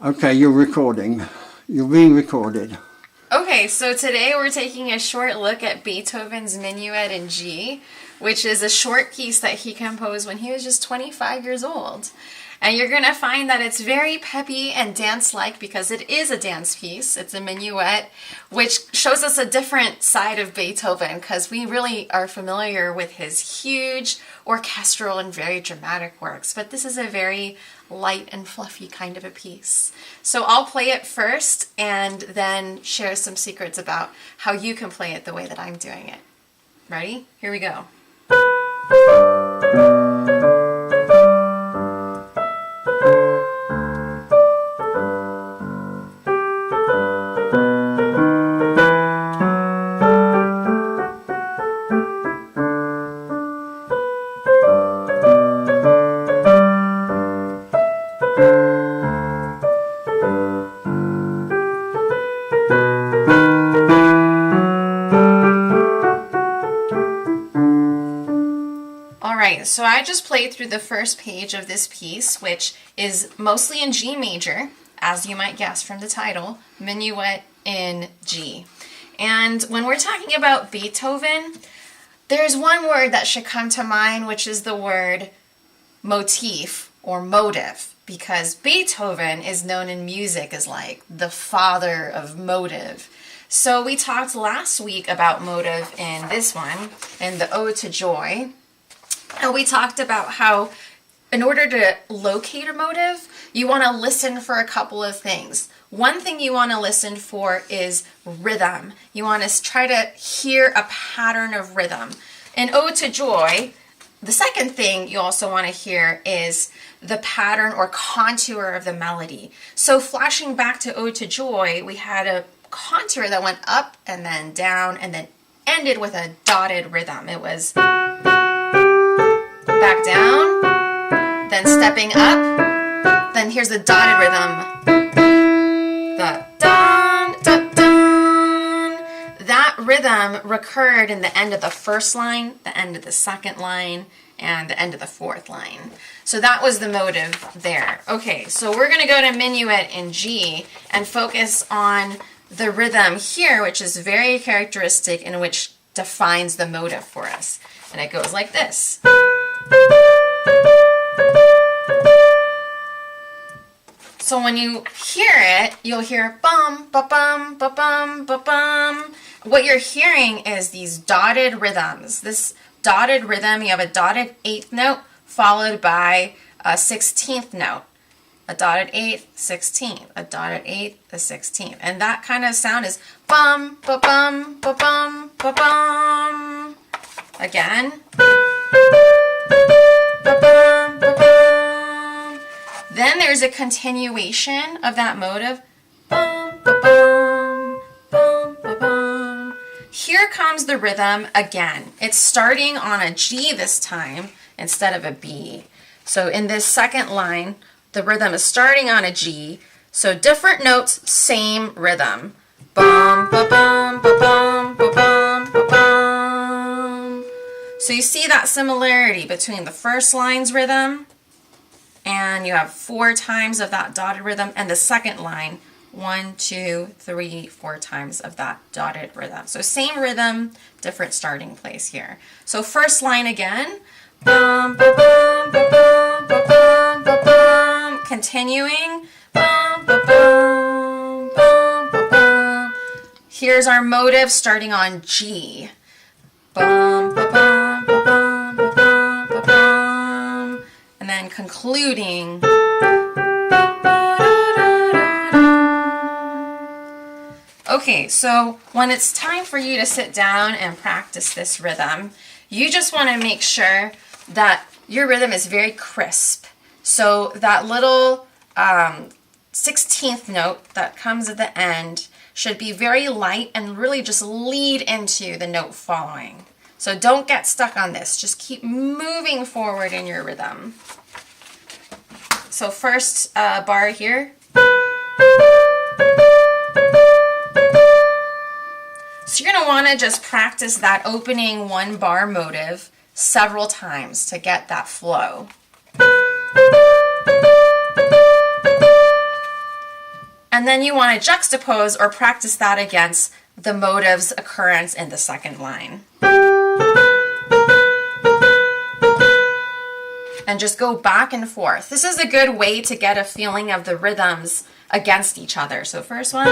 Okay, you're recording. You're being recorded. Okay, so today we're taking a short look at Beethoven's Minuet in G, which is a short piece that he composed when he was just 25 years old. And you're going to find that it's very peppy and dance-like because it is a dance piece. It's a minuet, which shows us a different side of Beethoven because we really are familiar with his huge orchestral and very dramatic works. But this is a very light and fluffy kind of a piece. So I'll play it first and then share some secrets about how you can play it the way that I'm doing it. Ready? Here we go. Alright, so I just played through the first page of this piece, which is mostly in G major, as you might guess from the title, Minuet in G. And when we're talking about Beethoven, there's one word that should come to mind, which is the word motif or motive, because Beethoven is known in music as like the father of motive. So we talked last week about motive in this one, in the Ode to Joy. And we talked about how in order to locate a motive, you want to listen for a couple of things. One thing you want to listen for is rhythm. You want to try to hear a pattern of rhythm. In Ode to Joy, the second thing you also want to hear is the pattern or contour of the melody. So flashing back to Ode to Joy, we had a contour that went up and then down and then ended with a dotted rhythm. It was back down, then stepping up, then here's the dotted rhythm, the dun, dun, dun. That rhythm recurred in the end of the first line, the end of the second line, and the end of the fourth line. So that was the motive there. Okay, so we're going to go to Minuet in G and focus on the rhythm here, which is very characteristic and which defines the motive for us. And it goes like this. So when you hear it, you'll hear bum, ba bum, ba bum, ba bum. What you're hearing is these dotted rhythms. This dotted rhythm, you have a dotted 8th note followed by a 16th note. A dotted 8th, 16th, a dotted 8th, a 16th. And that kind of sound is bum, ba bum, ba bum, ba bum. Again. Ba-bum, ba-bum. Then there's a continuation of that motive. Bum, ba-bum, bum, ba-bum. Here comes the rhythm again. It's starting on a G this time instead of a B. So in this second line, the rhythm is starting on a G. So different notes, same rhythm. Bum, ba-bum, ba-bum, ba-bum, ba-bum. So you see that similarity between the first line's rhythm, and you have 4 times of that dotted rhythm, and the second line, 1, 2, 3, 4 times of that dotted rhythm. So same rhythm, different starting place here. So first line again, bum, ba, bum, ba, bum, ba, bum, ba, bum. Continuing, bum, ba, bum, bum, ba, bum. Here's our motive starting on G. Bum, ba, bum, ba, bum, ba, bum, ba, bum. And then concluding. Okay, so when it's time for you to sit down and practice this rhythm, you just want to make sure that your rhythm is very crisp. So that little 16th note that comes at the end should be very light and really just lead into the note following. So don't get stuck on this. Just keep moving forward in your rhythm. So first bar here. So you're going to want to just practice that opening 1 bar motive several times to get that flow. And then you want to juxtapose or practice that against the motive's occurrence in the second line. And just go back and forth. This is a good way to get a feeling of the rhythms against each other. So first one,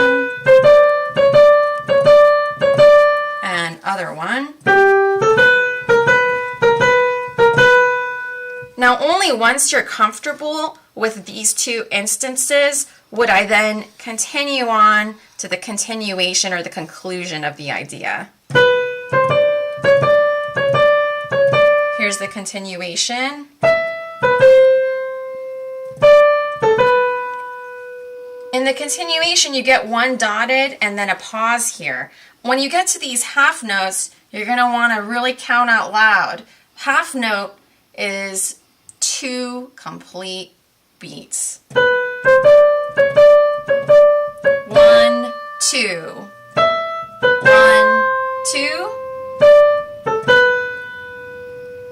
and other one. Now only once you're comfortable with these two instances would I then continue on to the continuation or the conclusion of the idea. Here's the continuation. In the continuation, you get one dotted and then a pause here. When you get to these half notes, you're going to want to really count out loud. Half note is 2 complete beats. 1, 2. 1, 2.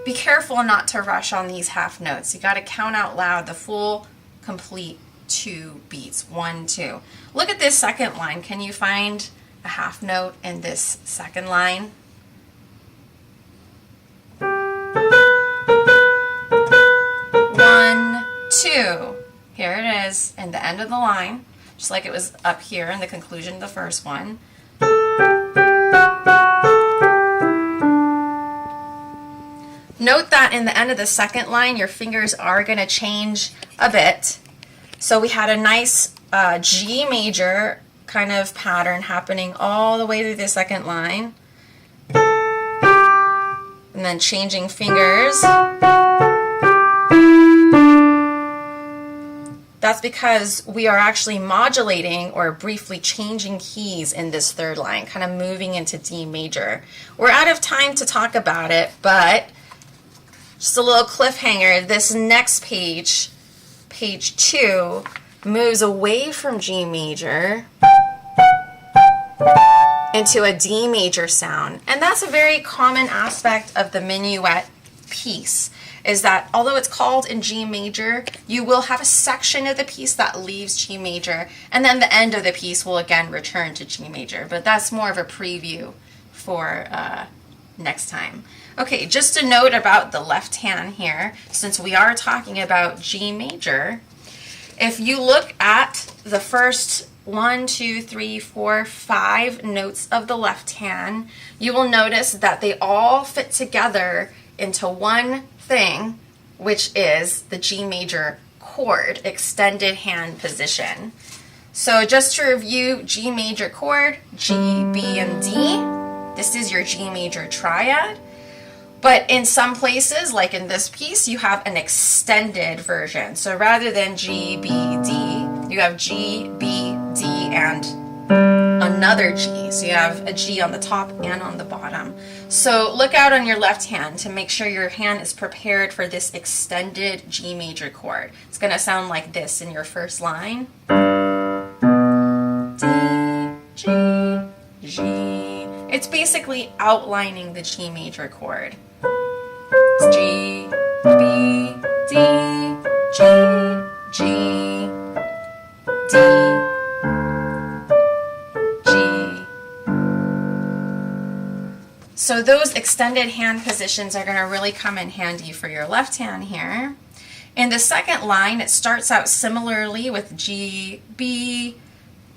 Be careful not to rush on these half notes. You got to count out loud the full, complete 2 beats. 1, 2. Look at this second line. Can you find a half note in this second line? 1, 2. Here it is in the end of the line, just like it was up here in the conclusion of the first one. Note that in the end of the second line, your fingers are going to change a bit. So we had a nice G major kind of pattern happening all the way through the second line. And then changing fingers. That's because we are actually modulating or briefly changing keys in this third line, kind of moving into D major. We're out of time to talk about it, but just a little cliffhanger, this next page, page 2, moves away from G major into a D major sound. And that's a very common aspect of the minuet piece, is that although it's called in G major, you will have a section of the piece that leaves G major, and then the end of the piece will again return to G major. But that's more of a preview for next time. Okay, just a note about the left hand here, since we are talking about G major. If you look at the first 1, 2, 3, 4, 5 notes of the left hand, you will notice that they all fit together into one thing, which is the G major chord, extended hand position. So just to review, G major chord, G, B, and D. This is your G major triad. But in some places, like in this piece, you have an extended version. So rather than G, B, D, you have G, B, D, and another G. So you have a G on the top and on the bottom. So look out on your left hand to make sure your hand is prepared for this extended G major chord. It's going to sound like this in your first line. D, G, G. It's basically outlining the G major chord. It's G, B, D, G, G, D, G. So those extended hand positions are going to really come in handy for your left hand here. In the second line, it starts out similarly with G, B,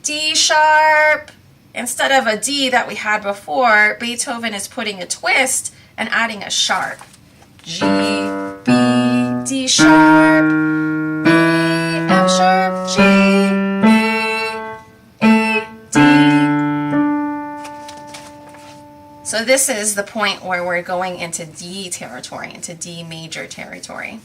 D sharp. Instead of a D that we had before, Beethoven is putting a twist and adding a sharp. G, B, D sharp, B, F sharp, G, B, A, D. So this is the point where we're going into D territory, into D major territory.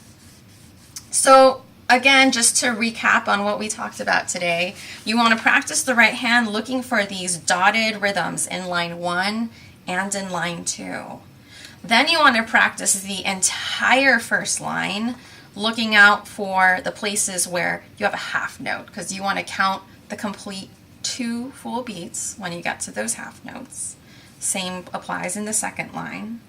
So again, just to recap on what we talked about today, you want to practice the right hand looking for these dotted rhythms in line 1 and in line 2. Then you want to practice the entire first line, looking out for the places where you have a half note, because you want to count the complete 2 full beats when you get to those half notes. Same applies in the second line.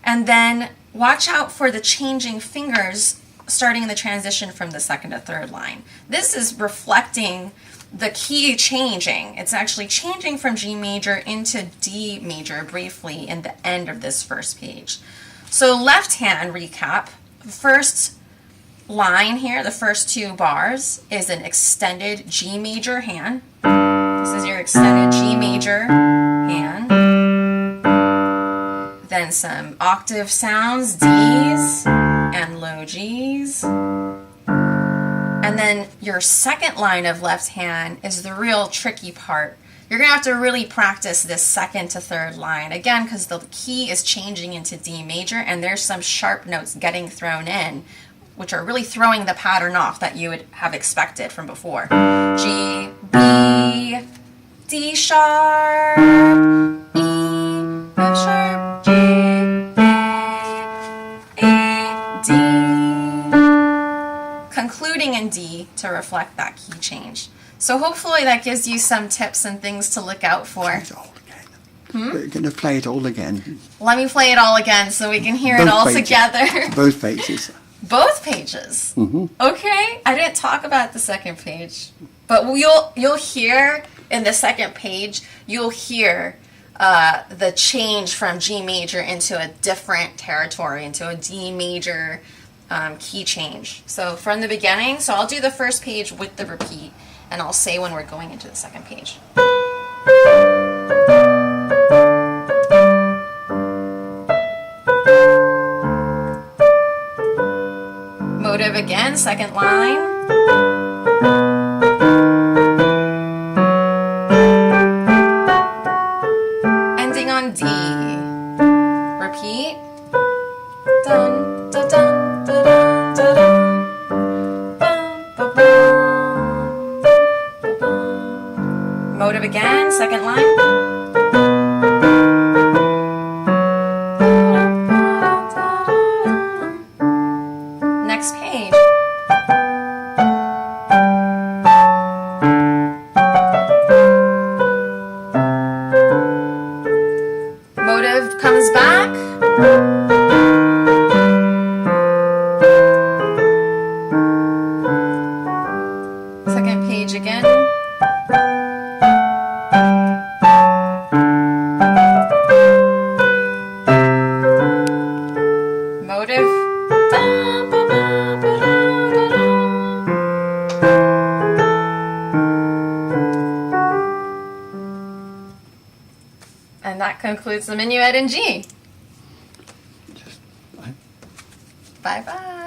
And then watch out for the changing fingers starting the transition from the second to third line. This is reflecting the key changing. It's actually changing from G major into D major briefly in the end of this first page. So left hand recap, first line here, the first two bars is an extended G major hand. This is your extended G major hand. Then some octave sounds, Ds and low Gs. And then your second line of left hand is the real tricky part. You're going to have to really practice this second to third line, again, because the key is changing into D major, and there's some sharp notes getting thrown in, which are really throwing the pattern off that you would have expected from before. G, B, D sharp, E, F sharp, G, A, D. Concluding in D to reflect that key change. So hopefully that gives you some tips and things to look out for. Play it all again. We're going to play it all again. Let me play it all again so we can hear it all together. Both pages. Both pages. Okay, I didn't talk about the second page, but you'll hear in the second page, you'll hear the change from G major into a different territory, into a D major key change. So from the beginning, so I'll do the first page with the repeat, and I'll say when we're going into the second page. Motive again, second line. Ending on D. Repeat. Dun, dun, dun, dun, dun, dun, dun. Bum, ba, bum, ba, bum. Motive again, second line. Next page. Motive comes back. Second page again. Motive. Da, ba, ba, ba, da, da, da. And that concludes the minuet in G. Bye-bye.